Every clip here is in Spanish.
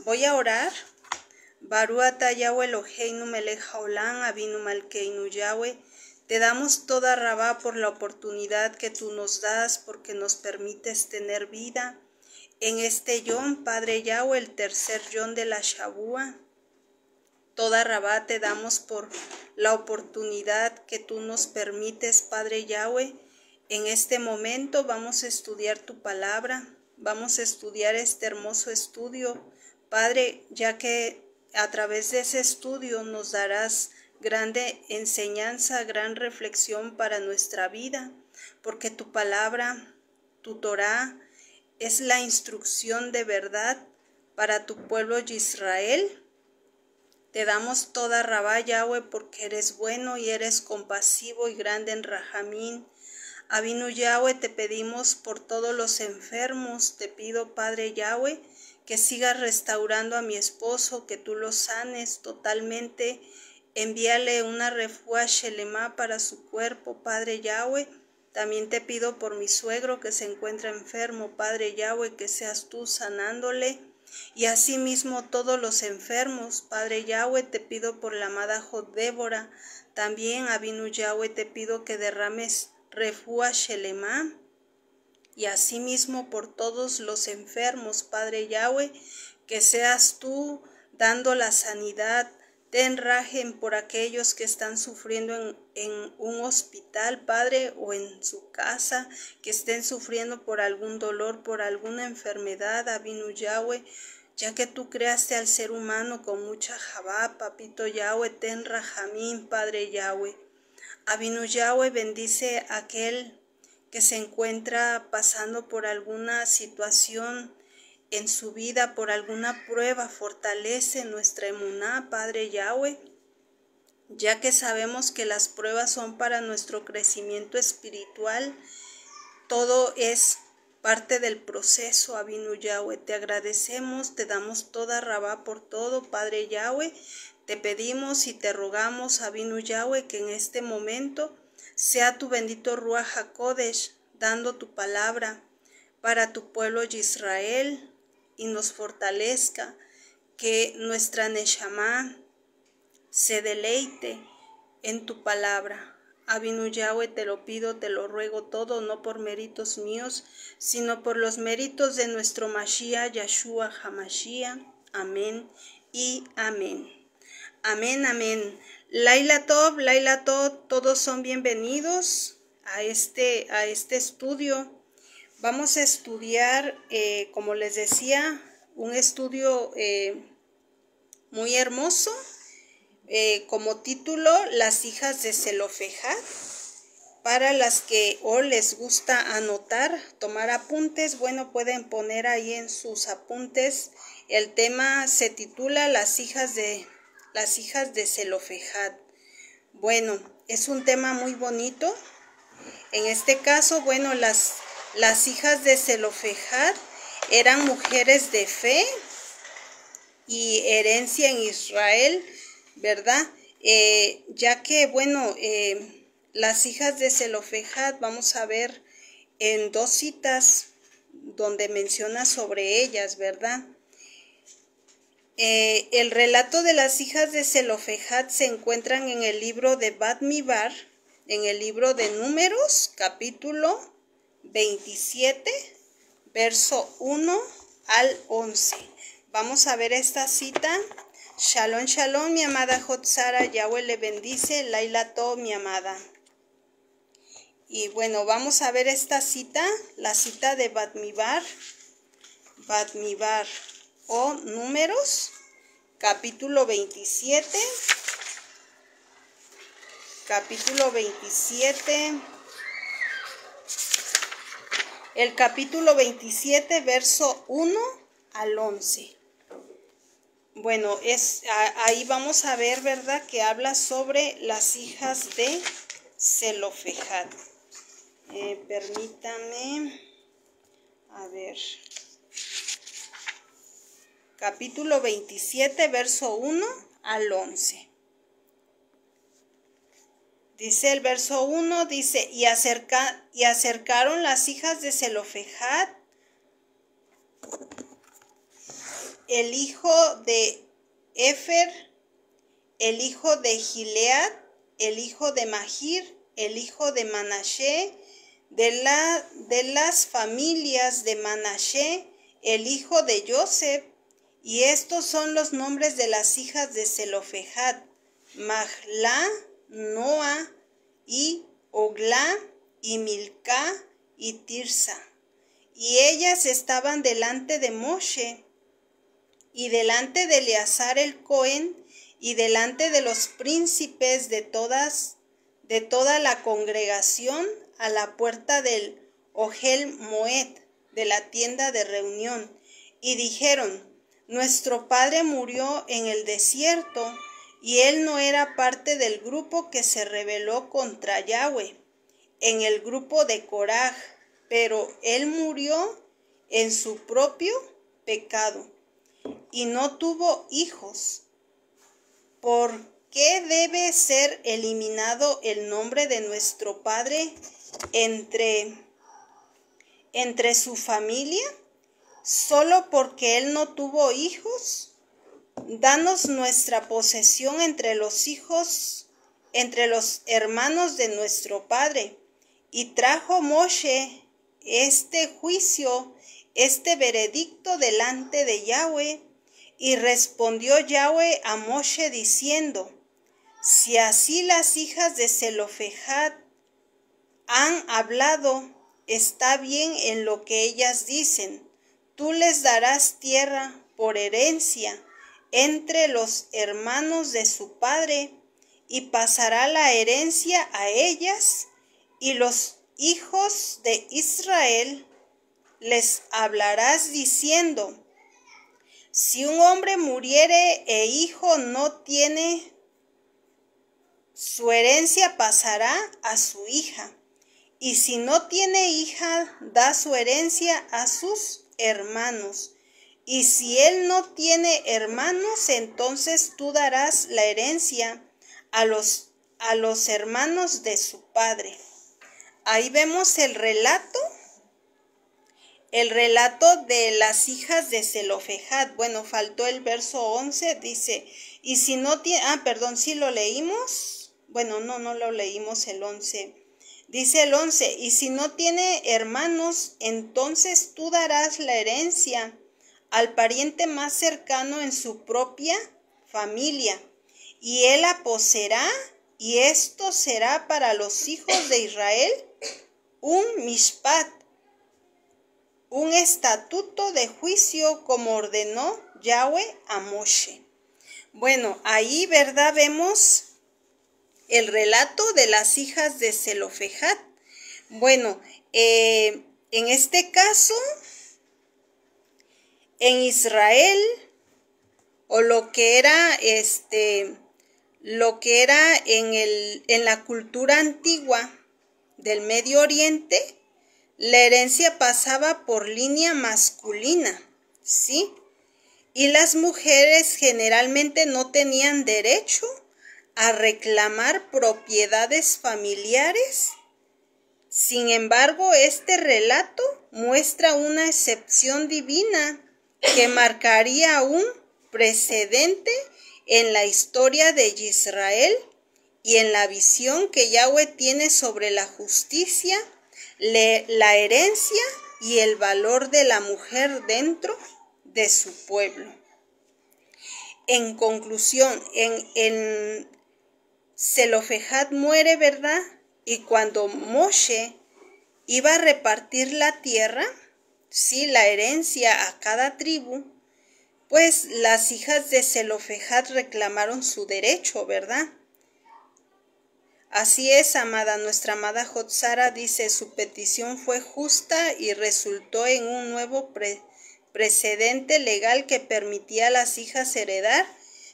Voy a orar. Baruata Yahweh Eloheinu melech haolam avinu malkeinu Yahweh. Te damos toda Rabá por la oportunidad que tú nos das, porque nos permites tener vida en este Yom, Padre Yahweh, el tercer Yom de la Shabua. Toda Rabá te damos por la oportunidad que tú nos permites, Padre Yahweh. En este momento vamos a estudiar tu palabra, vamos a estudiar este hermoso estudio, Padre, ya que a través de ese estudio nos darás grande enseñanza, gran reflexión para nuestra vida, porque tu palabra, tu Torá, es la instrucción de verdad para tu pueblo Israel. Te damos toda Rabá, Yahweh, porque eres bueno y eres compasivo y grande en Rajamín. Avinu Yahweh, te pedimos por todos los enfermos, te pido, Padre Yahweh, que sigas restaurando a mi esposo, que tú lo sanes totalmente. Envíale una refuá Shelemá para su cuerpo, Padre Yahweh. También te pido por mi suegro que se encuentra enfermo, Padre Yahweh, que seas tú sanándole. Y asimismo todos los enfermos, Padre Yahweh, te pido por la amada Jodébora. También, Avinu Yahweh, te pido que derrames refuá Shelemá. Y asimismo por todos los enfermos, Padre Yahweh, que seas tú dando la sanidad. Ten rajem por aquellos que están sufriendo en un hospital, Padre, o en su casa, que estén sufriendo por algún dolor, por alguna enfermedad, Avinu Yahweh, ya que tú creaste al ser humano con mucha Javá, Papito Yahweh, ten rajamín, Padre Yahweh. Avinu Yahweh, bendice a aquel que se encuentra pasando por alguna situación en su vida, por alguna prueba, fortalece nuestra emuná, Padre Yahweh, ya que sabemos que las pruebas son para nuestro crecimiento espiritual. Todo es parte del proceso, Avinu Yahweh. Te agradecemos, te damos toda Rabá por todo, Padre Yahweh. Te pedimos y te rogamos, Avinu Yahweh, que en este momento sea tu bendito Ruach HaKodesh dando tu palabra para tu pueblo Israel y nos fortalezca, que nuestra Neshama se deleite en tu palabra. Avinu Yahweh, te lo pido, te lo ruego todo, no por méritos míos, sino por los méritos de nuestro Mashiach, Yahshua HaMashiach. Amén y amén. Amén, amén. Laila Tov, todos son bienvenidos a este estudio. Vamos a estudiar, como les decía, un estudio muy hermoso, como título, Las hijas de Zelofejad. Para las que les gusta anotar, tomar apuntes, bueno, pueden poner ahí en sus apuntes. El tema se titula Las hijas de Zelofejad. Bueno, es un tema muy bonito. En este caso, bueno, las hijas de Zelofejad eran mujeres de fe y herencia en Israel, ¿verdad? Ya que, bueno, las hijas de Zelofejad, vamos a ver en dos citas donde menciona sobre ellas, ¿verdad? El relato de las hijas de Zelofejad se encuentran en el libro de Bamidbar, en el libro de Números, capítulo 27, verso 1 al 11. Vamos a ver esta cita. Shalom, shalom, mi amada Jotzara, Yahweh le bendice, Laila Tov, mi amada. Y bueno, vamos a ver esta cita, la cita de Bamidbar o Números, capítulo 27, el capítulo 27, verso 1 al 11. Bueno, ahí vamos a ver, ¿verdad?, que habla sobre las hijas de Zelofejad. Permítame, a ver, capítulo 27, verso 1 al 11. Dice el verso 1, dice, y acercaron las hijas de Zelofejad el hijo de Efer, el hijo de Gilead, el hijo de Mahir, el hijo de Manashe, de las familias de Manashe, el hijo de Joseph. Y estos son los nombres de las hijas de Zelofejad: Mahla, Noa, y Ogla, y Milca, y Tirsa. Y ellas estaban delante de Moshe, y delante de Eleazar el Cohen, y delante de los príncipes de toda la congregación, a la puerta del Ohel Moed, de la tienda de reunión. Y dijeron: nuestro padre murió en el desierto, y él no era parte del grupo que se rebeló contra Yahweh, en el grupo de Coraj, pero él murió en su propio pecado, y no tuvo hijos. ¿Por qué debe ser eliminado el nombre de nuestro padre entre su familia? ¿Solo porque él no tuvo hijos? Danos nuestra posesión entre los hijos, entre los hermanos de nuestro padre. Y trajo Moshe este juicio, este veredicto delante de Yahweh. Y respondió Yahweh a Moshe diciendo: si así las hijas de Zelofejad han hablado, está bien en lo que ellas dicen. Tú les darás tierra por herencia entre los hermanos de su padre, y pasará la herencia a ellas, y los hijos de Israel les hablarás diciendo: si un hombre muriere e hijo no tiene, su herencia pasará a su hija. Y si no tiene hija, da su herencia a sus hermanos. Y si él no tiene hermanos, entonces tú darás la herencia a los hermanos de su padre. Ahí vemos el relato de las hijas de Zelofejad. Bueno, faltó el verso 11, dice: y si no tiene, sí lo leímos. Bueno, no lo leímos el 11. Dice el 11: y si no tiene hermanos, entonces tú darás la herencia al pariente más cercano en su propia familia, y él la poseerá, y esto será para los hijos de Israel un mishpat, un estatuto de juicio, como ordenó Yahweh a Moshe. Bueno, ahí, ¿verdad?, vemos el relato de las hijas de Zelofejad. Bueno, en este caso, en Israel, o lo que era en la cultura antigua del Medio Oriente, la herencia pasaba por línea masculina, ¿sí? Y las mujeres generalmente no tenían derecho a reclamar propiedades familiares. Sin embargo, este relato muestra una excepción divina que marcaría un precedente en la historia de Israel y en la visión que Yahweh tiene sobre la justicia, la herencia y el valor de la mujer dentro de su pueblo. En conclusión, en Zelofejad muere, ¿verdad? Y cuando Moshe iba a repartir la tierra, sí, la herencia a cada tribu, pues las hijas de Zelofejad reclamaron su derecho, ¿verdad? Así es, amada. Nuestra amada Jotzara dice: su petición fue justa y resultó en un nuevo precedente legal que permitía a las hijas heredar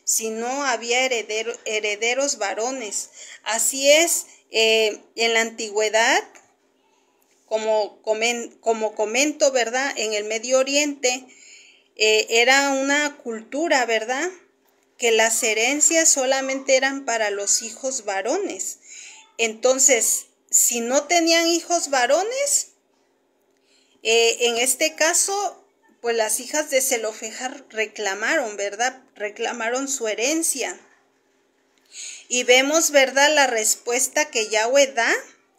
si no había herederos varones. Así es, en la antigüedad, como comento, ¿verdad?, en el Medio Oriente, era una cultura, ¿verdad?, que las herencias solamente eran para los hijos varones. Entonces, si no tenían hijos varones, en este caso, pues las hijas de Zelofejad reclamaron, ¿verdad? Reclamaron su herencia. Y vemos, ¿verdad?, la respuesta que Yahweh da.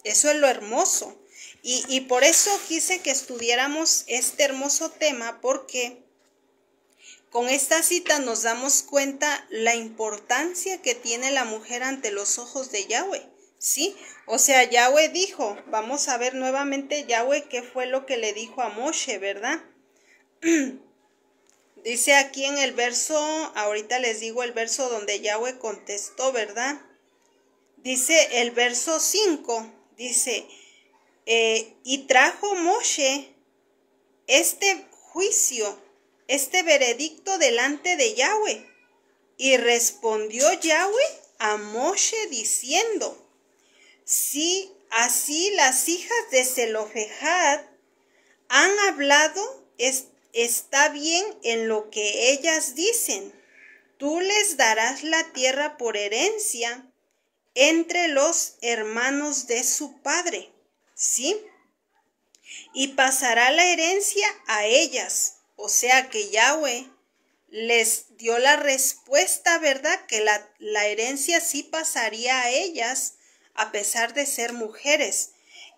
Eso es lo hermoso. Y por eso quise que estudiáramos este hermoso tema, porque con esta cita nos damos cuenta la importancia que tiene la mujer ante los ojos de Yahweh, ¿sí? O sea, Yahweh dijo, vamos a ver nuevamente Yahweh qué fue lo que le dijo a Moshe, ¿verdad? Dice aquí en el verso, ahorita les digo el verso donde Yahweh contestó, ¿verdad? Dice el verso 5, dice, y trajo Moshe este juicio, este veredicto delante de Yahweh. Y respondió Yahweh a Moshe diciendo, si así las hijas de Zelofejad han hablado, está bien en lo que ellas dicen. Tú les darás la tierra por herencia entre los hermanos de su padre, ¿sí? Y pasará la herencia a ellas. O sea que Yahweh les dio la respuesta, ¿verdad? Que la herencia sí pasaría a ellas a pesar de ser mujeres.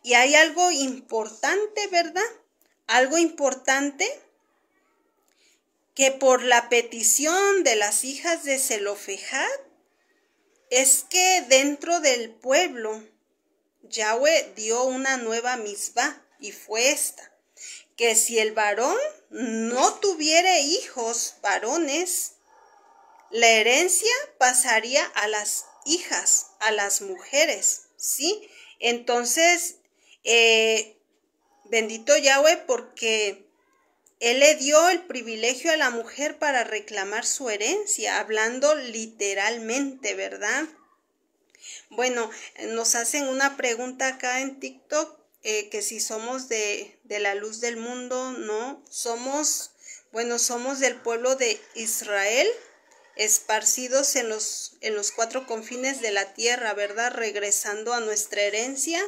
Y hay algo importante, ¿verdad? Algo importante, que por la petición de las hijas de Zelofejad, es que dentro del pueblo Yahweh dio una nueva misbá, y fue esta, que si el varón no tuviere hijos varones, la herencia pasaría a las hijas, a las mujeres, ¿sí? Entonces, bendito Yahweh, porque Él le dio el privilegio a la mujer para reclamar su herencia, hablando literalmente, ¿verdad? Bueno, nos hacen una pregunta acá en TikTok, que si somos de la luz del mundo. No, somos del pueblo de Israel, esparcidos en los 4 confines de la tierra, ¿verdad? Regresando a nuestra herencia,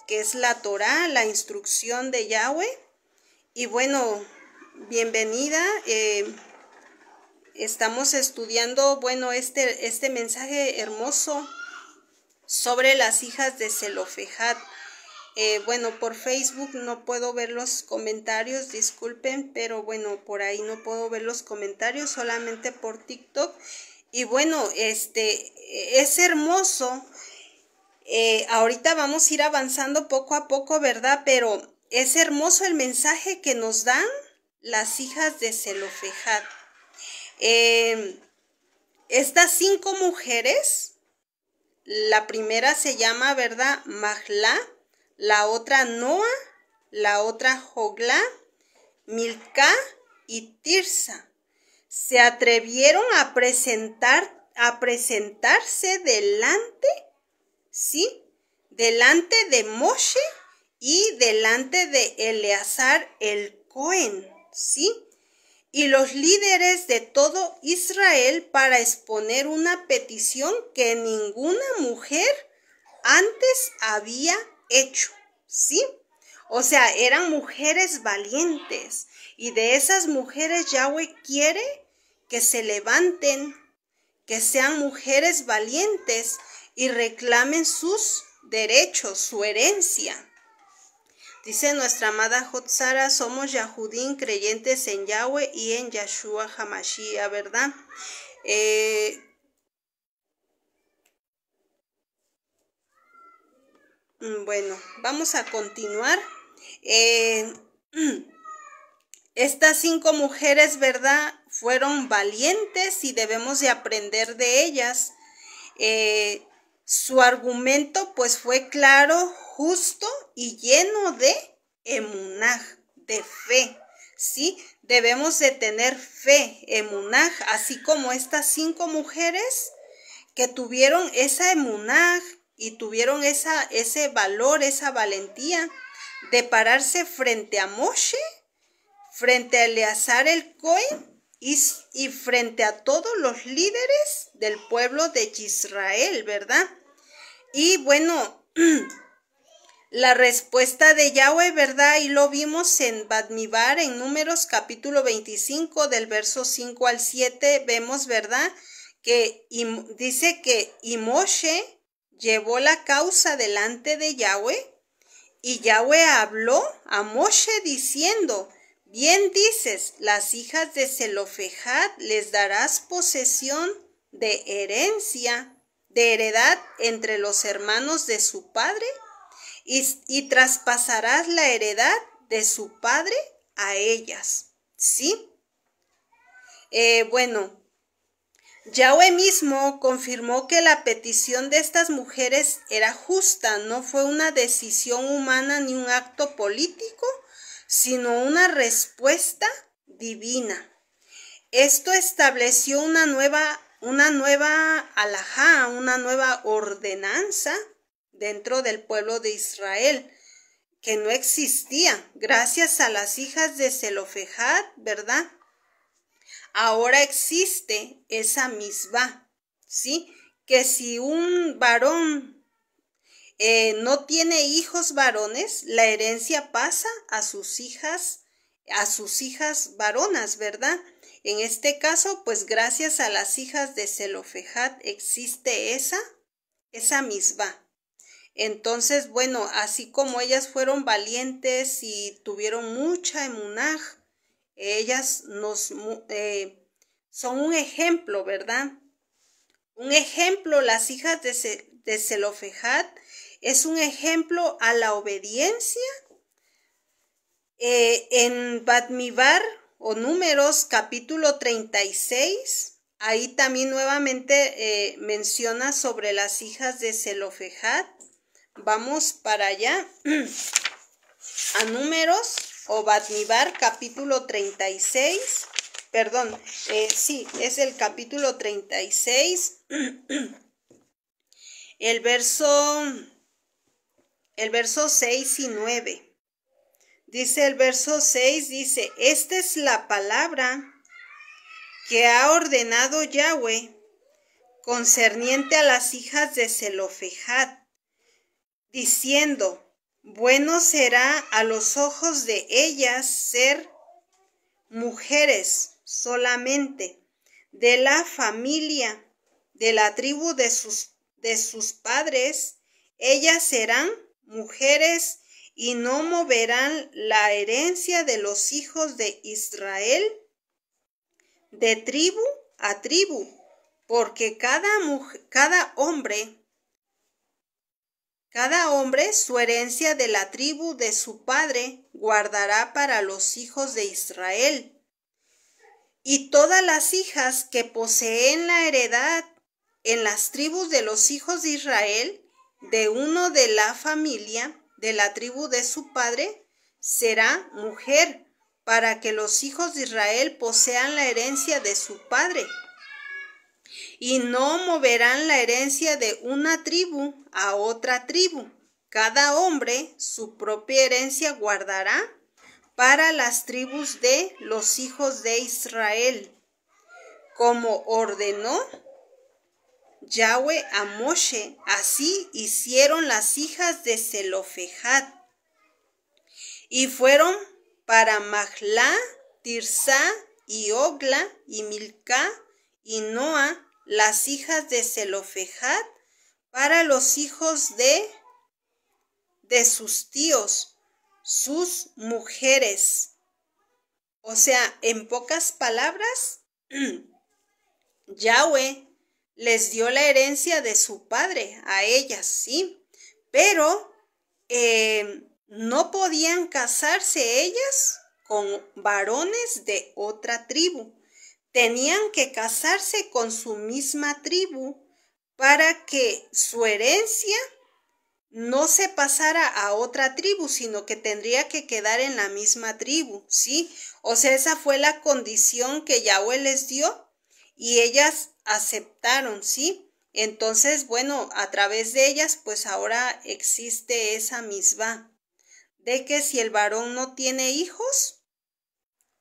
que es la Torá, la instrucción de Yahweh. Y bueno, bienvenida. Estamos estudiando, bueno, este mensaje hermoso sobre las hijas de Zelofejad. Bueno, por Facebook no puedo ver los comentarios, disculpen, pero bueno, por ahí no puedo ver los comentarios, solamente por TikTok. Y bueno, es hermoso. Ahorita vamos a ir avanzando poco a poco, ¿verdad? Pero es hermoso el mensaje que nos dan las hijas de Zelofejad. Estas 5 mujeres, la primera se llama, ¿verdad?, Mahla, la otra Noa, la otra Joglá, Milcá y Tirsa. Se atrevieron a presentarse delante, ¿sí?, delante de Moshe y delante de Eleazar el Cohen, ¿sí?, y los líderes de todo Israel, para exponer una petición que ninguna mujer antes había hecho, ¿sí? O sea, eran mujeres valientes, y de esas mujeres Yahweh quiere que se levanten, que sean mujeres valientes y reclamen sus derechos, su herencia. Dice nuestra amada Jotzara, somos Yahudín, creyentes en Yahweh y en Yahshua Hamashiach, ¿verdad? Bueno, vamos a continuar. Estas 5 mujeres, ¿verdad?, fueron valientes y debemos de aprender de ellas. Su argumento pues fue claro, justo y lleno de emunaj, de fe, ¿sí? Debemos de tener fe, emunaj, así como estas 5 mujeres que tuvieron esa emunaj y tuvieron ese valor, esa valentía de pararse frente a Moshe, frente a Eleazar el Cohen y frente a todos los líderes del pueblo de Israel, ¿verdad? Y bueno, la respuesta de Yahweh, ¿verdad? Y lo vimos en Bamidbar, en Números capítulo 25, del verso 5 al 7, vemos, ¿verdad? Que dice que y Moshe llevó la causa delante de Yahweh, y Yahweh habló a Moshe diciendo, bien dices, las hijas de Zelofejad les darás posesión de heredad entre los hermanos de su padre, y traspasarás la heredad de su padre a ellas, ¿sí? Bueno, Yahweh mismo confirmó que la petición de estas mujeres era justa, no fue una decisión humana ni un acto político, sino una respuesta divina. Esto estableció una nueva alajá, una nueva ordenanza dentro del pueblo de Israel, que no existía, gracias a las hijas de Zelofejad, ¿verdad? Ahora existe esa misbah, ¿sí? Que si un varón no tiene hijos varones, la herencia pasa a sus hijas varonas, ¿verdad? En este caso, pues gracias a las hijas de Zelofejad existe esa misbah. Entonces, bueno, así como ellas fueron valientes y tuvieron mucha emunaj, ellas son un ejemplo, ¿verdad? Un ejemplo, las hijas de Zelofejad es un ejemplo a la obediencia. En Bamidbar o Números capítulo 36, ahí también nuevamente menciona sobre las hijas de Zelofejad. Vamos para allá a Números o Bamidbar capítulo 36, perdón, sí, es el capítulo 36, el verso 6 y 9. Dice el verso 6, dice, esta es la palabra que ha ordenado Yahweh concerniente a las hijas de Zelofejad, diciendo, bueno será a los ojos de ellas ser mujeres solamente, de la familia, de la tribu de sus padres, ellas serán mujeres y no moverán la herencia de los hijos de Israel de tribu a tribu, porque cada hombre su herencia de la tribu de su padre guardará para los hijos de Israel. Y todas las hijas que poseen la heredad en las tribus de los hijos de Israel, de uno de la familia, de la tribu de su padre, será mujer, para que los hijos de Israel posean la herencia de su padre. Y no moverán la herencia de una tribu a otra tribu. Cada hombre su propia herencia guardará para las tribus de los hijos de Israel, como ordenó Yahweh a Moshe. Así hicieron las hijas de Zelofejad. Y fueron para Mahlá, Tirsá y Ogla y Milcá y Noa, las hijas de Zelofejad, para los hijos de sus tíos, sus mujeres. O sea, en pocas palabras, Yahweh les dio la herencia de su padre a ellas, ¿sí? Pero no podían casarse ellas con varones de otra tribu. Tenían que casarse con su misma tribu para que su herencia no se pasara a otra tribu, sino que tendría que quedar en la misma tribu, ¿sí? O sea, esa fue la condición que Yahweh les dio y ellas aceptaron, ¿sí? Entonces, bueno, a través de ellas, pues ahora existe esa misbah, de que si el varón no tiene hijos,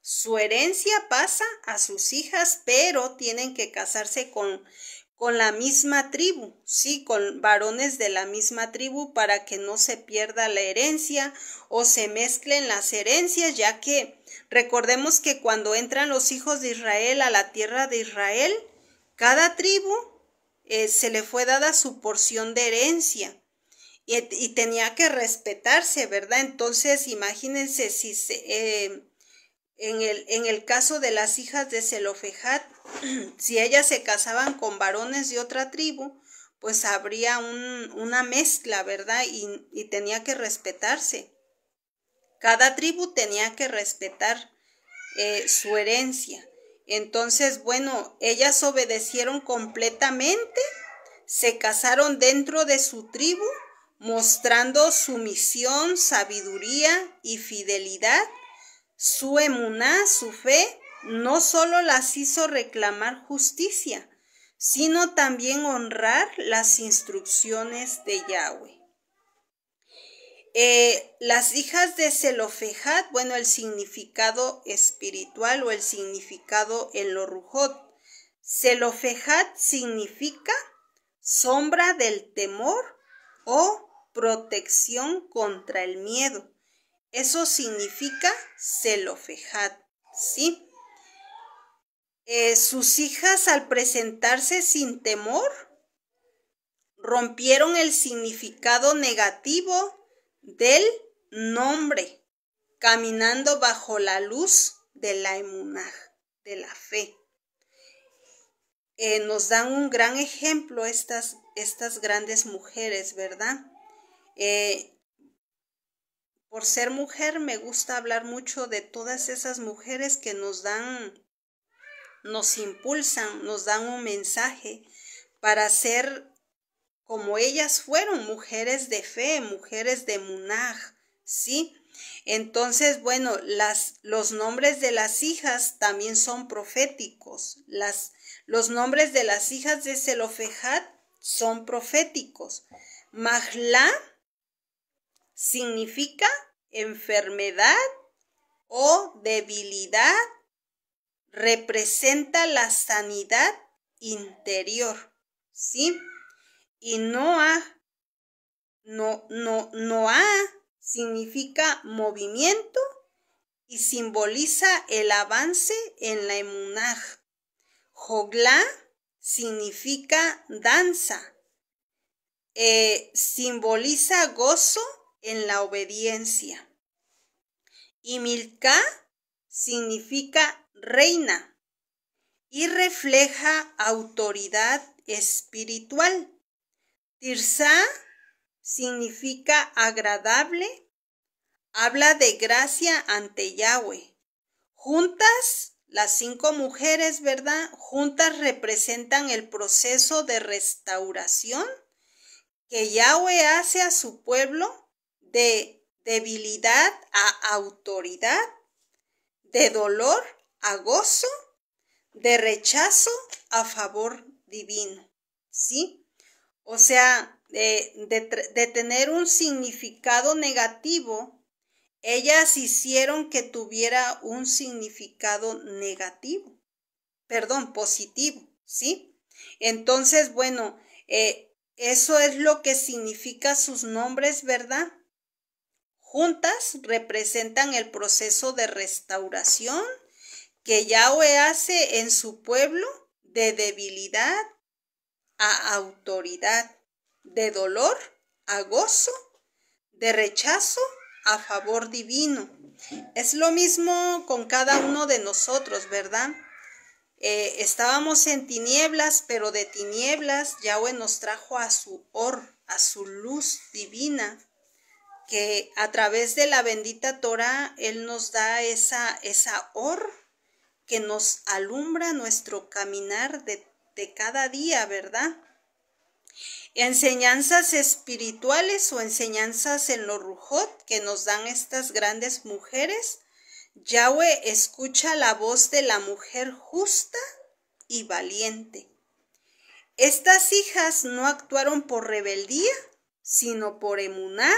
su herencia pasa a sus hijas, pero tienen que casarse con la misma tribu, sí, con varones de la misma tribu para que no se pierda la herencia o se mezclen las herencias, ya que recordemos que cuando entran los hijos de Israel a la tierra de Israel, cada tribu se le fue dada su porción de herencia y tenía que respetarse, ¿verdad? Entonces, imagínense si en el caso de las hijas de Zelofejad, si ellas se casaban con varones de otra tribu, pues habría una mezcla, ¿verdad? Y tenía que respetarse. Cada tribu tenía que respetar su herencia. Entonces, bueno, ellas obedecieron completamente, se casaron dentro de su tribu, mostrando sumisión, sabiduría y fidelidad. Su emuná, su fe, no solo las hizo reclamar justicia, sino también honrar las instrucciones de Yahweh. Las hijas de Zelofejad, bueno, el significado espiritual o el significado en lo rujot. Zelofejad significa sombra del temor o protección contra el miedo. Eso significa Zelofejad, ¿sí? Sus hijas, al presentarse sin temor, rompieron el significado negativo del nombre, caminando bajo la luz de la emuná, de la fe. Nos dan un gran ejemplo estas grandes mujeres, ¿verdad? Por ser mujer me gusta hablar mucho de todas esas mujeres que nos impulsan, nos dan un mensaje para ser como ellas fueron, mujeres de fe, mujeres de emuná, ¿sí? Entonces, bueno, los nombres de las hijas también son proféticos. Los nombres de las hijas de Zelofejad son proféticos. Mahla significa enfermedad o debilidad, representa la sanidad interior, ¿sí? Y Noah significa movimiento y simboliza el avance en la emuná. Joglá significa danza, simboliza gozo en la obediencia. Y Milcá significa reina y refleja autoridad espiritual. Tirzá significa agradable, habla de gracia ante Yahweh. Juntas, las 5 mujeres, ¿verdad? Juntas representan el proceso de restauración que Yahweh hace a su pueblo de debilidad a autoridad, de dolor a gozo, de rechazo a favor divino, ¿sí? O sea, de tener un significado negativo, ellas hicieron que tuviera un significado positivo, ¿sí? Entonces, bueno, eso es lo que significa sus nombres, ¿verdad? Juntas representan el proceso de restauración que Yahweh hace en su pueblo de debilidad a autoridad, de dolor a gozo, de rechazo a favor divino. Es lo mismo con cada uno de nosotros, ¿verdad? Estábamos en tinieblas, pero de tinieblas Yahweh nos trajo a su a su luz divina, que a través de la bendita Torah Él nos da esa que nos alumbra nuestro caminar de cada día, ¿verdad? Enseñanzas espirituales o enseñanzas en lo rujot que nos dan estas grandes mujeres. Yahweh escucha la voz de la mujer justa y valiente. Estas hijas no actuaron por rebeldía, sino por emuná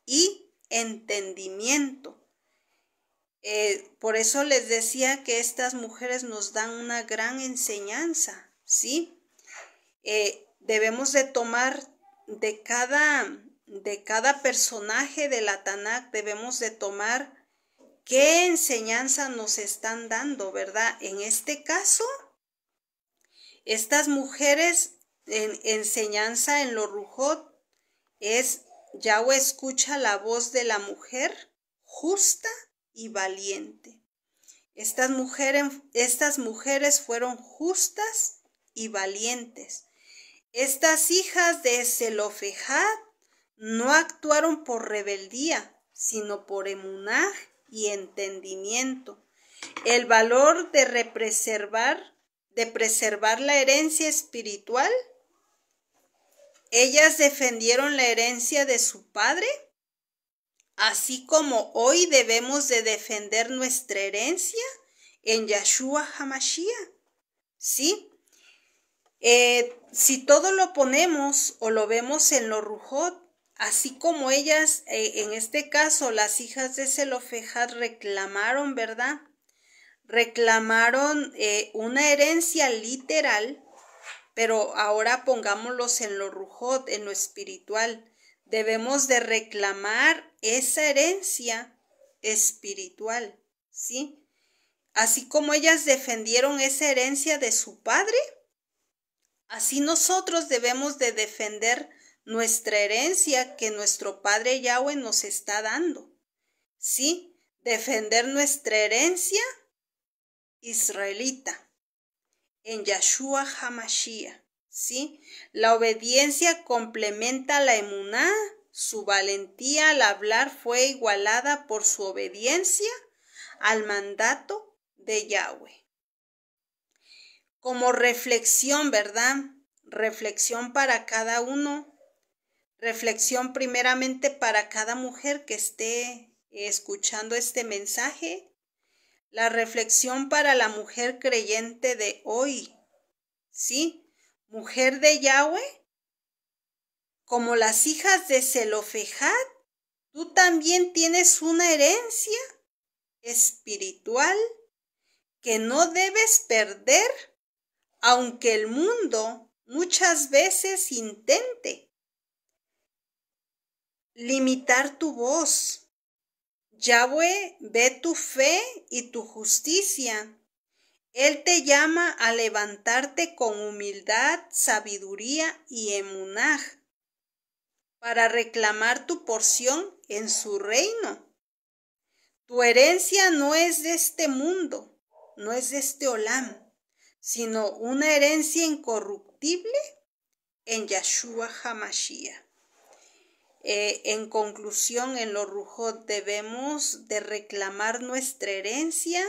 y entendimiento. Por eso les decía que estas mujeres nos dan una gran enseñanza, ¿sí? Debemos de tomar de cada personaje de la Tanakh, debemos de tomar qué enseñanza nos están dando, ¿verdad? En este caso, estas mujeres, en enseñanza en los Rujot, es Yahweh escucha la voz de la mujer justa y valiente. Estas mujeres fueron justas y valientes. Estas hijas de Zelofejad no actuaron por rebeldía, sino por emuná y entendimiento. El valor de preservar la herencia espiritual. Ellas defendieron la herencia de su padre, así como hoy debemos de defender nuestra herencia en Yahshua HaMashiach. ¿Sí? Si todo lo ponemos o lo vemos en los Rujot, así como ellas, en este caso las hijas de Zelofejad reclamaron, ¿verdad? Reclamaron una herencia literal, pero ahora pongámoslos en lo Rujot, en lo espiritual. Debemos de reclamar esa herencia espiritual, ¿sí? Así como ellas defendieron esa herencia de su padre, así nosotros debemos de defender nuestra herencia que nuestro Padre Yahweh nos está dando, ¿sí? Defender nuestra herencia israelita en Yahshua HaMashiach, ¿sí? La obediencia complementa la emuná, su valentía al hablar fue igualada por su obediencia al mandato de Yahweh. Como reflexión, ¿verdad? Reflexión para cada uno. Reflexión primeramente para cada mujer que esté escuchando este mensaje. La reflexión para la mujer creyente de hoy, ¿sí? Mujer de Yahweh, como las hijas de Zelofejad, tú también tienes una herencia espiritual que no debes perder, aunque el mundo muchas veces intente limitar tu voz. Yahweh ve tu fe y tu justicia. Él te llama a levantarte con humildad, sabiduría y emunaj para reclamar tu porción en su reino. Tu herencia no es de este mundo, no es de este olam, sino una herencia incorruptible en Yahshua HaMashiach. En conclusión, en los Rujot debemos de reclamar nuestra herencia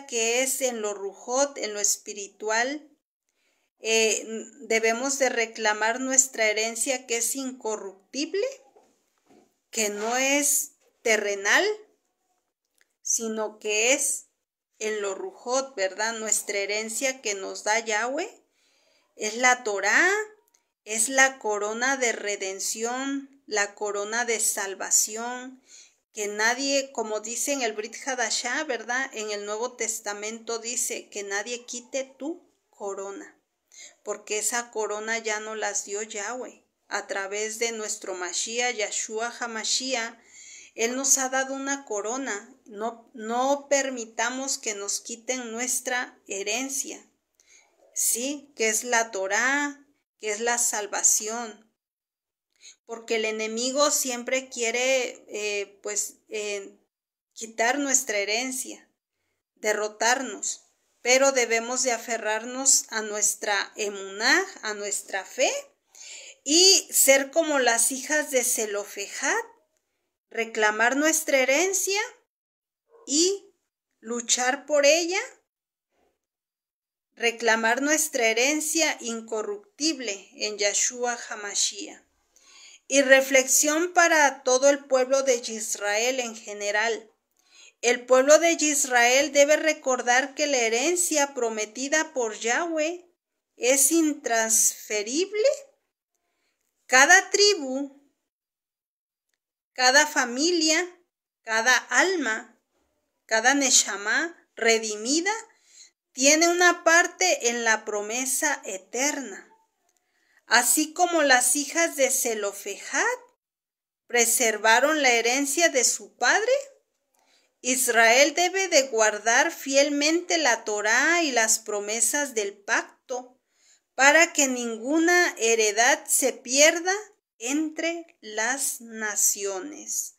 que es en lo Rujot, en lo espiritual. Debemos de reclamar nuestra herencia que es incorruptible, que no es terrenal, sino que es en lo Rujot, ¿verdad? Nuestra herencia que nos da Yahweh es la Torá, es la corona de redención, la corona de salvación, que nadie, como dice en el Brit Hadashah, ¿verdad? En el Nuevo Testamento dice que nadie quite tu corona, porque esa corona ya no las dio Yahweh. A través de nuestro Mashiach, Yahshua HaMashiach, Él nos ha dado una corona. No permitamos que nos quiten nuestra herencia, ¿sí? Que es la Torá, que es la salvación. Porque el enemigo siempre quiere, quitar nuestra herencia, derrotarnos. Pero debemos de aferrarnos a nuestra emuná, a nuestra fe, y ser como las hijas de Zelofejad, reclamar nuestra herencia y luchar por ella, reclamar nuestra herencia incorruptible en Yahshua HaMashiach. Y reflexión para todo el pueblo de Israel en general. El pueblo de Israel debe recordar que la herencia prometida por Yahweh es intransferible. Cada tribu, cada familia, cada alma, cada neshama redimida tiene una parte en la promesa eterna. Así como las hijas de Zelofejad preservaron la herencia de su padre, Israel debe de guardar fielmente la Torá y las promesas del pacto para que ninguna heredad se pierda entre las naciones.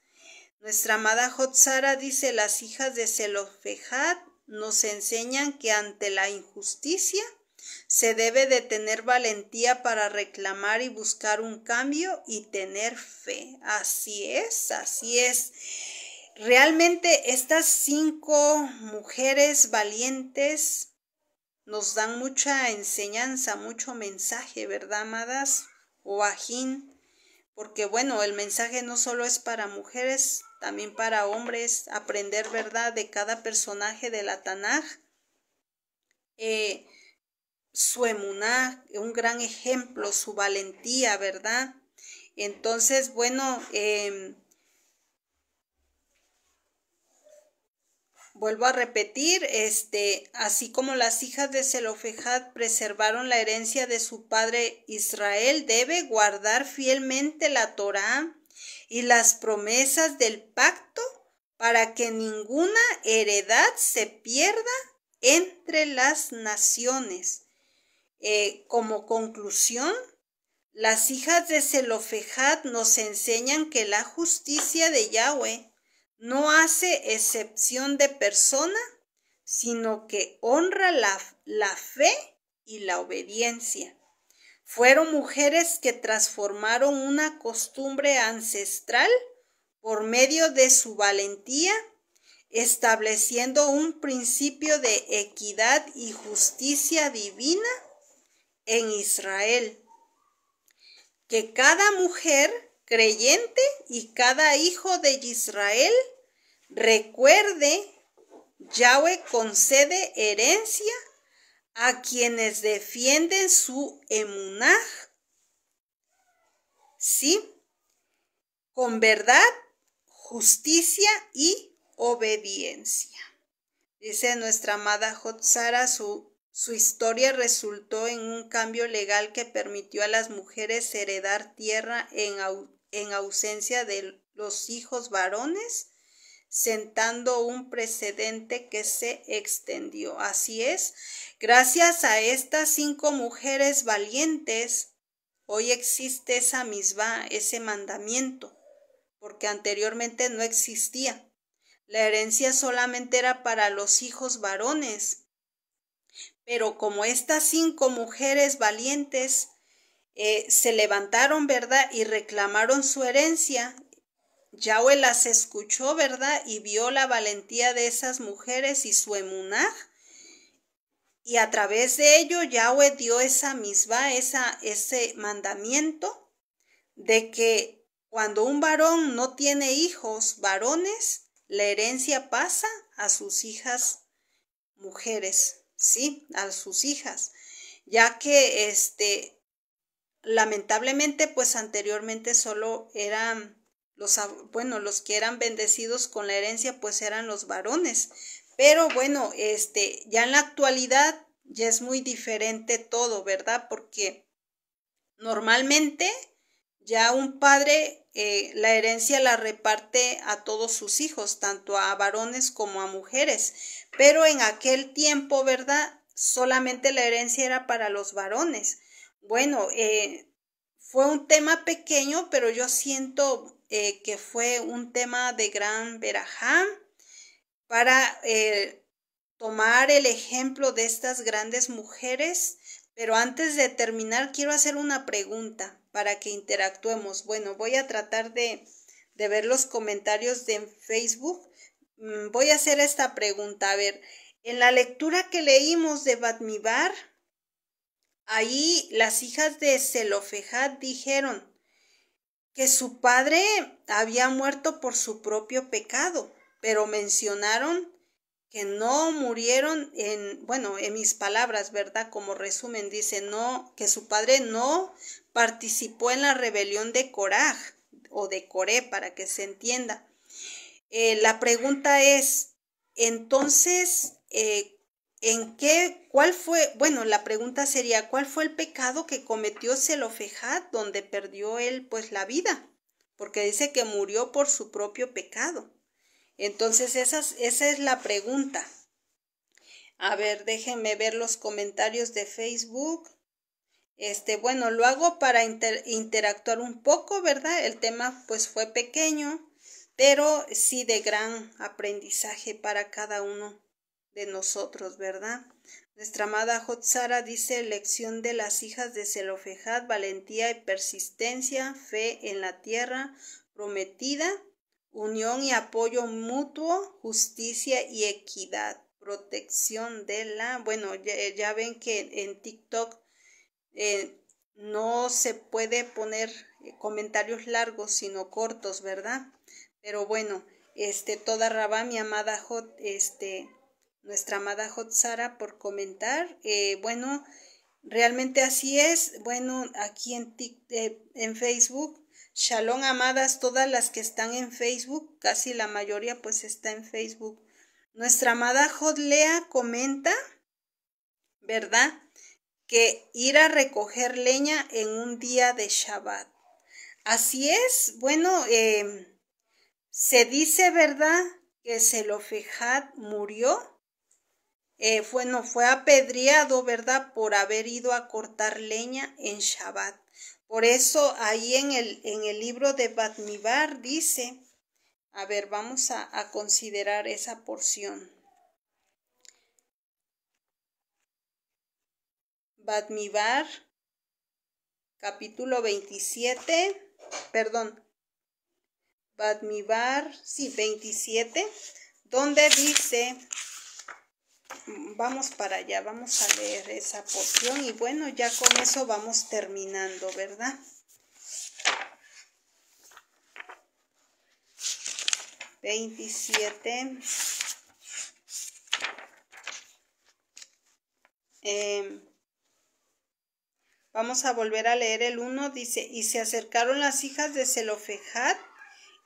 Nuestra amada Jotzara dice: las hijas de Zelofejad nos enseñan que ante la injusticia se debe de tener valentía para reclamar y buscar un cambio y tener fe. Así es, así es. Realmente estas 5 mujeres valientes nos dan mucha enseñanza, mucho mensaje, ¿verdad, amadas? O ajín, porque bueno, el mensaje no solo es para mujeres, también para hombres, aprender, ¿verdad?, de cada personaje de la Tanaj. Su emuná, un gran ejemplo, su valentía, ¿verdad? Entonces, bueno, vuelvo a repetir, así como las hijas de Zelofejad preservaron la herencia de su padre, Israel debe guardar fielmente la Torá y las promesas del pacto para que ninguna heredad se pierda entre las naciones. Como conclusión, las hijas de Zelofejad nos enseñan que la justicia de Yahweh no hace excepción de persona, sino que honra la fe y la obediencia. Fueron mujeres que transformaron una costumbre ancestral por medio de su valentía, estableciendo un principio de equidad y justicia divina en Israel. Que cada mujer creyente y cada hijo de Israel recuerde: Yahweh concede herencia a quienes defienden su emuná, ¿sí?, con verdad, justicia y obediencia. Dice nuestra amada Jotzara, su historia resultó en un cambio legal que permitió a las mujeres heredar tierra en ausencia de los hijos varones, sentando un precedente que se extendió. Así es, gracias a estas 5 mujeres valientes, hoy existe esa misma, ese mandamiento, porque anteriormente no existía. La herencia solamente era para los hijos varones. Pero como estas 5 mujeres valientes se levantaron, ¿verdad?, y reclamaron su herencia, Yahweh las escuchó, ¿verdad?, y vio la valentía de esas mujeres y su emuná, y a través de ello Yahweh dio esa misma, ese mandamiento de que cuando un varón no tiene hijos varones, la herencia pasa a sus hijas mujeres. Sí, a sus hijas, ya que lamentablemente pues anteriormente solo eran los que eran bendecidos con la herencia pues eran los varones, pero bueno, ya en la actualidad ya es muy diferente todo, ¿verdad? Porque normalmente ya un padre la herencia la reparte a todos sus hijos, tanto a varones como a mujeres. Pero en aquel tiempo, ¿verdad?, solamente la herencia era para los varones. Bueno, fue un tema pequeño, pero yo siento que fue un tema de gran verajá para tomar el ejemplo de estas grandes mujeres. Pero antes de terminar, quiero hacer una pregunta para que interactuemos. Bueno, voy a tratar de ver los comentarios de Facebook. Voy a hacer esta pregunta. A ver, en la lectura que leímos de Batmibar, ahí las hijas de Zelofejad dijeron que su padre había muerto por su propio pecado, pero mencionaron que no murieron en mis palabras, ¿verdad? Como resumen, dice que su padre no participó en la rebelión de Coraj o de Coré, para que se entienda. La pregunta es, entonces, ¿Cuál fue? Bueno, la pregunta sería, ¿cuál fue el pecado que cometió Zelofejad donde perdió él pues la vida? Porque dice que murió por su propio pecado. Entonces esa es la pregunta. A ver, déjenme ver los comentarios de Facebook. Bueno, lo hago para interactuar un poco, ¿verdad? El tema pues fue pequeño, pero sí de gran aprendizaje para cada uno de nosotros, ¿verdad? Nuestra amada Jotzara dice: lección de las hijas de Zelofejad, valentía y persistencia, fe en la tierra prometida, unión y apoyo mutuo, justicia y equidad, protección de la... Bueno, ya ven que en TikTok no se puede poner comentarios largos, sino cortos, ¿verdad? Pero bueno, toda Rabá, mi amada Jot, nuestra amada Jot Sara, por comentar. Bueno, realmente así es. Bueno, aquí en Facebook, Shalom, amadas, todas las que están en Facebook, casi la mayoría pues está en Facebook. Nuestra amada Jot Lea comenta, ¿verdad?, que ir a recoger leña en un día de Shabbat. Así es, bueno, se dice, ¿verdad?, que Zelofejad murió, fue apedreado, ¿verdad?, por haber ido a cortar leña en Shabbat. Por eso ahí en el libro de Batmibar dice, a ver, vamos a considerar esa porción. Batmibar, capítulo 27, perdón, Batmibar, sí, 27, donde dice, vamos para allá, vamos a leer esa porción y bueno, ya con eso vamos terminando, ¿verdad? Vamos a volver a leer el 1, dice, y se acercaron las hijas de Zelofejad,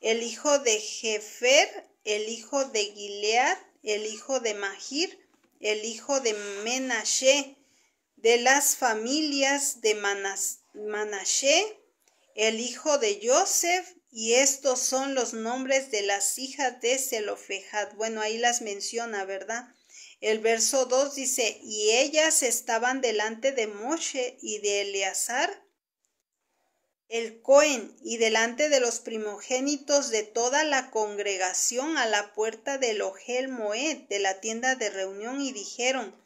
el hijo de Jefer, el hijo de Gilead, el hijo de Mahir, el hijo de Menashe, de las familias de Manashe, el hijo de Joseph, y estos son los nombres de las hijas de Zelofejad. Bueno, ahí las menciona, ¿verdad? El verso 2 dice, y ellas estaban delante de Moshe y de Eleazar, el Cohen, y delante de los primogénitos de toda la congregación a la puerta del Ohel Moed, de la tienda de reunión, y dijeron,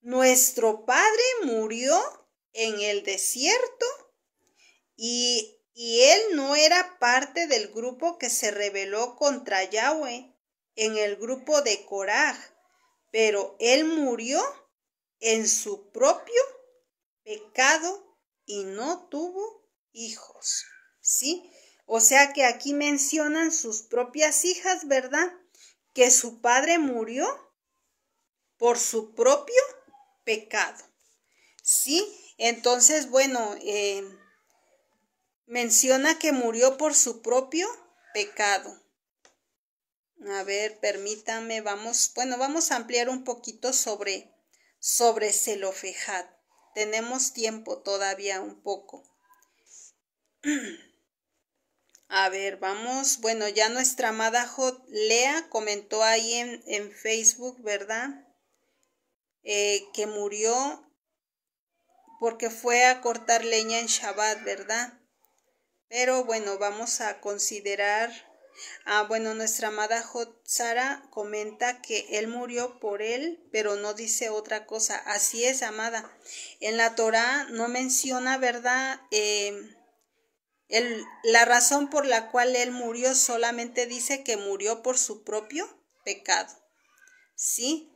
nuestro padre murió en el desierto, y él no era parte del grupo que se rebeló contra Yahweh en el grupo de Coraj, pero él murió en su propio pecado y no tuvo hijos, ¿sí? O sea que aquí mencionan sus propias hijas, ¿verdad?, que su padre murió por su propio pecado, ¿sí? Entonces, bueno, menciona que murió por su propio pecado. A ver, permítanme, vamos a ampliar un poquito sobre Zelofejad. Tenemos tiempo todavía un poco. A ver, vamos. Bueno, ya nuestra amada Jot Lea comentó ahí en Facebook, ¿verdad?, que murió porque fue a cortar leña en Shabbat, ¿verdad? Pero bueno, vamos a considerar... bueno, nuestra amada Jot Sara comenta que él murió por él, pero no dice otra cosa. Así es, amada. En la Torá no menciona, ¿verdad?, la razón por la cual él murió, solamente dice que murió por su propio pecado, ¿sí?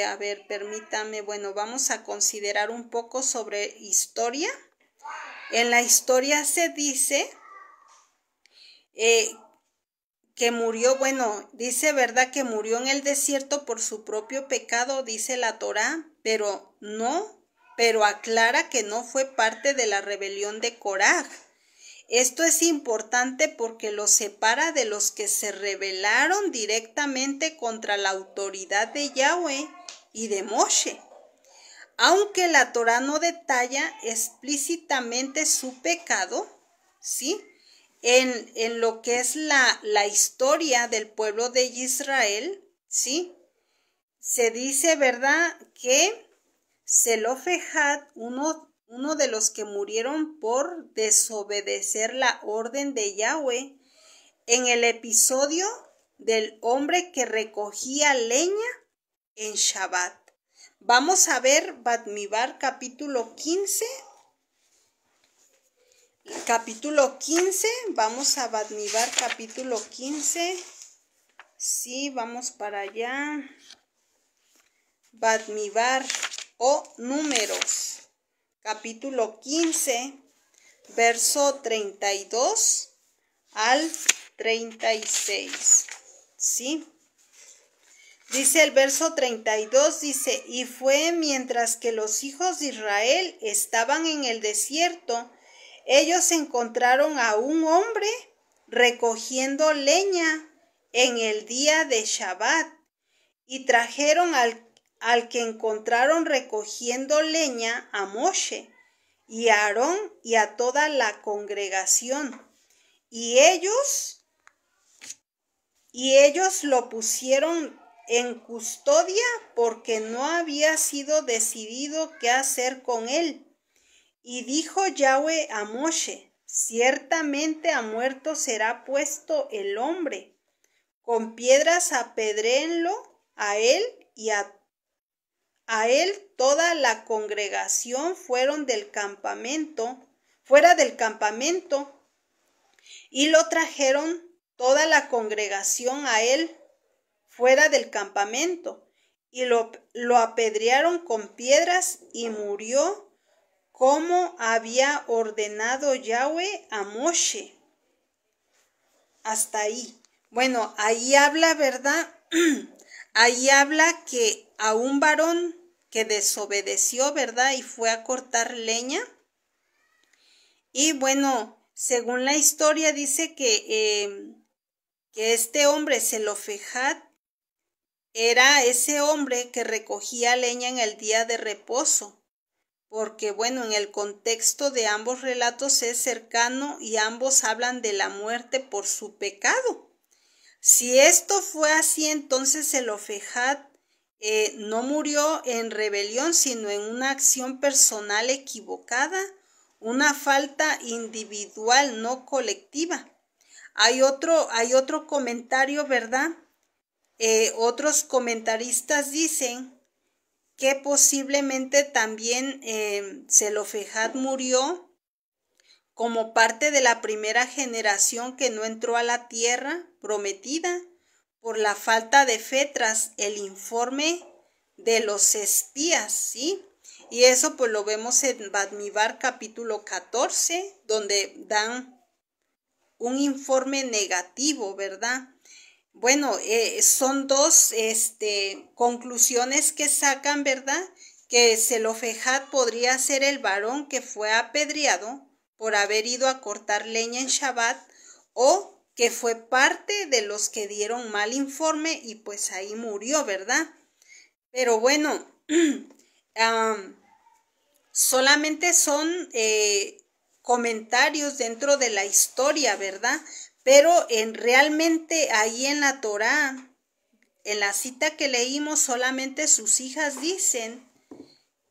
A ver, permítame, bueno, vamos a considerar un poco sobre historia. En la historia se dice que murió, bueno, dice, ¿verdad?, que murió en el desierto por su propio pecado, dice la Torá, pero aclara que no fue parte de la rebelión de Coraj. Esto es importante porque lo separa de los que se rebelaron directamente contra la autoridad de Yahweh y de Moshe. Aunque la Torá no detalla explícitamente su pecado, ¿sí? En lo que es la historia del pueblo de Israel, ¿sí? Se dice, ¿verdad?, que Zelofejad, uno de los que murieron por desobedecer la orden de Yahweh, en el episodio del hombre que recogía leña en Shabbat. Vamos a ver Bamidbar capítulo 15. Vamos a Bamidbar capítulo 15. Sí, vamos para allá. Bamidbar o Números, capítulo 15, verso 32 al 36. ¿Sí? Dice el verso 32, dice, y fue mientras que los hijos de Israel estaban en el desierto, ellos encontraron a un hombre recogiendo leña en el día de Shabbat, y trajeron al que encontraron recogiendo leña a Moshe y a Aarón y a toda la congregación. Y ellos lo pusieron en custodia porque no había sido decidido qué hacer con él. Y dijo Yahweh a Moshe, ciertamente a muerto será puesto el hombre, con piedras apedréenlo a él y a él toda la congregación fuera del campamento, y lo trajeron toda la congregación a él fuera del campamento, y lo apedrearon con piedras, y murió como había ordenado Yahweh a Moshe. Hasta ahí. Bueno, ahí habla, ¿verdad? Ahí habla que a un varón que desobedeció, ¿verdad?, y fue a cortar leña. Y bueno, según la historia dice que este hombre, Zelofejad, era ese hombre que recogía leña en el día de reposo. Porque bueno, en el contexto de ambos relatos es cercano y ambos hablan de la muerte por su pecado. Si esto fue así, entonces Zelofejad no murió en rebelión, sino en una acción personal equivocada, una falta individual, no colectiva. Hay otro comentario, ¿verdad? Otros comentaristas dicen que posiblemente también Zelofejad murió como parte de la primera generación que no entró a la tierra prometida por la falta de fe tras el informe de los espías, ¿sí? Y eso pues lo vemos en Bamidbar capítulo 14, donde dan un informe negativo, ¿verdad? Bueno, son dos conclusiones que sacan, ¿verdad? Que Zelofejad podría ser el varón que fue apedreado por haber ido a cortar leña en Shabbat, o que fue parte de los que dieron mal informe y pues ahí murió, ¿verdad? Pero bueno, solamente son comentarios dentro de la historia, ¿verdad? Pero realmente ahí en la Torá, en la cita que leímos, solamente sus hijas dicen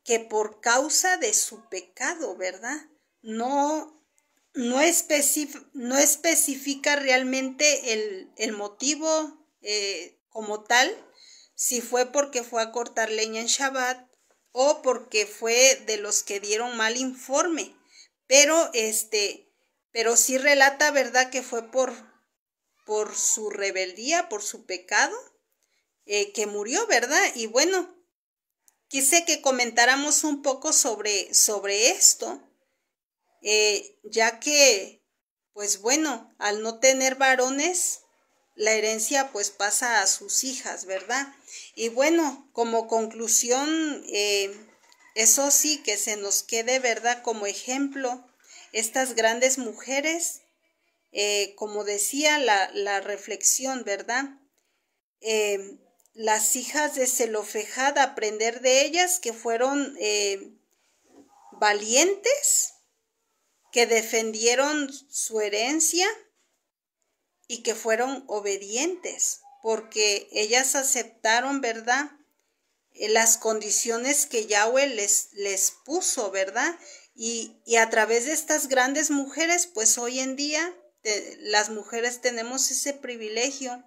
que por causa de su pecado, ¿verdad? No especifica realmente el motivo como tal, si fue porque fue a cortar leña en Shabbat o porque fue de los que dieron mal informe, pero sí relata, ¿verdad?, que fue por su rebeldía, por su pecado, que murió, ¿verdad? Y bueno, quise que comentáramos un poco sobre esto, ya que, pues bueno, al no tener varones, la herencia pues pasa a sus hijas, ¿verdad? Y bueno, como conclusión, eso sí, que se nos quede, ¿verdad?, como ejemplo, estas grandes mujeres, como decía la reflexión, ¿verdad? las hijas de Zelofejad, aprender de ellas, que fueron valientes, que defendieron su herencia y que fueron obedientes, porque ellas aceptaron, ¿verdad?, las condiciones que Yahweh les puso, ¿verdad? Y a través de estas grandes mujeres, pues hoy en día las mujeres tenemos ese privilegio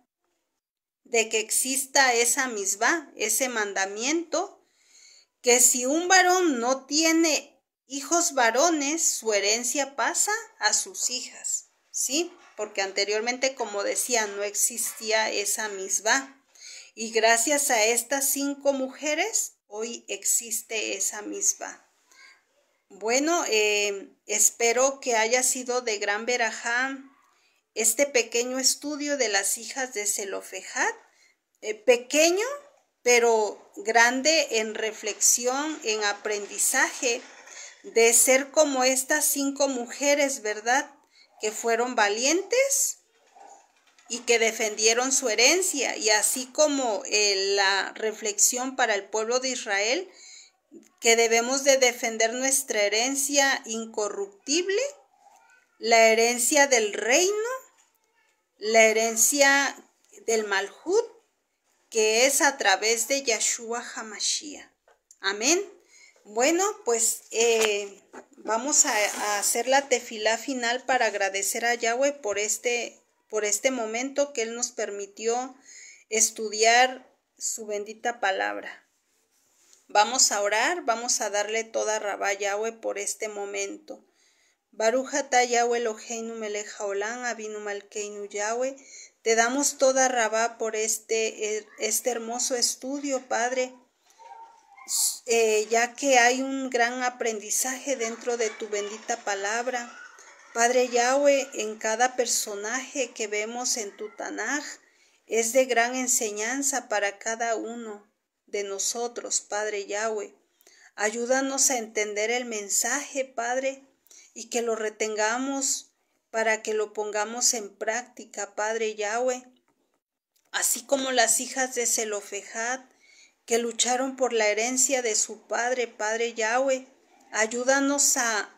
de que exista esa misbá, ese mandamiento, que si un varón no tiene hijos varones, su herencia pasa a sus hijas, ¿sí? Porque anteriormente, como decía, no existía esa misbá. Y gracias a estas 5 mujeres, hoy existe esa misbá. Bueno, espero que haya sido de gran verajá este pequeño estudio de las hijas de Zelofejad. Pequeño, pero grande en reflexión, en aprendizaje, de ser como estas 5 mujeres, ¿verdad?, que fueron valientes y que defendieron su herencia, y así como la reflexión para el pueblo de Israel, que debemos de defender nuestra herencia incorruptible, la herencia del reino, la herencia del Malhut, que es a través de Yahshua HaMashiach. Amén. Bueno, pues vamos a hacer la tefilá final para agradecer a Yahweh por este momento que Él nos permitió estudiar su bendita palabra. Vamos a orar, vamos a darle toda rabá a Yahweh por este momento. Baruch atah Yahweh Eloheinu melech haolam avinu malkeinu Yahweh. Te damos toda rabá por este hermoso estudio, Padre, ya que hay un gran aprendizaje dentro de tu bendita palabra. Padre Yahweh, en cada personaje que vemos en tu Tanaj es de gran enseñanza para cada uno de nosotros, Padre Yahweh. Ayúdanos a entender el mensaje, Padre, y que lo retengamos para que lo pongamos en práctica, Padre Yahweh. Así como las hijas de Zelofejad, que lucharon por la herencia de su padre, Padre Yahweh, ayúdanos a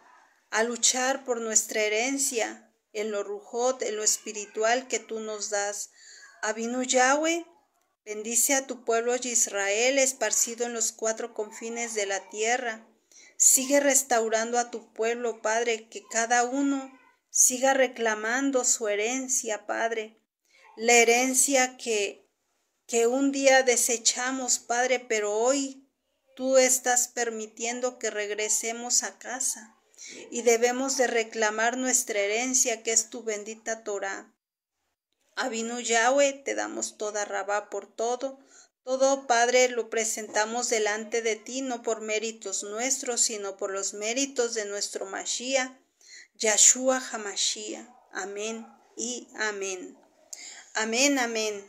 luchar por nuestra herencia en lo rujot, en lo espiritual que tú nos das. Avinu Yahweh, bendice a tu pueblo Israel esparcido en los 4 confines de la tierra. Sigue restaurando a tu pueblo, Padre, que cada uno siga reclamando su herencia, Padre. La herencia que un día desechamos, Padre, pero hoy tú estás permitiendo que regresemos a casa y debemos de reclamar nuestra herencia, que es tu bendita Torah. Avinu Yahweh, te damos toda rabá por todo. Todo, Padre, lo presentamos delante de ti, no por méritos nuestros, sino por los méritos de nuestro Mashiach, Yahshua HaMashiach. Amén y amén. Amén, amén.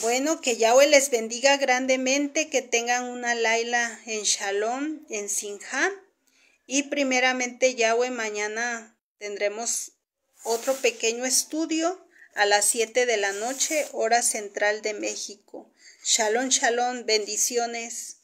Bueno, que Yahweh les bendiga grandemente, que tengan una Laila en Shalom, en Sinjá. Y primeramente, Yahweh, mañana tendremos otro pequeño estudio a las 7 de la noche, hora central de México. Shalom, shalom, bendiciones.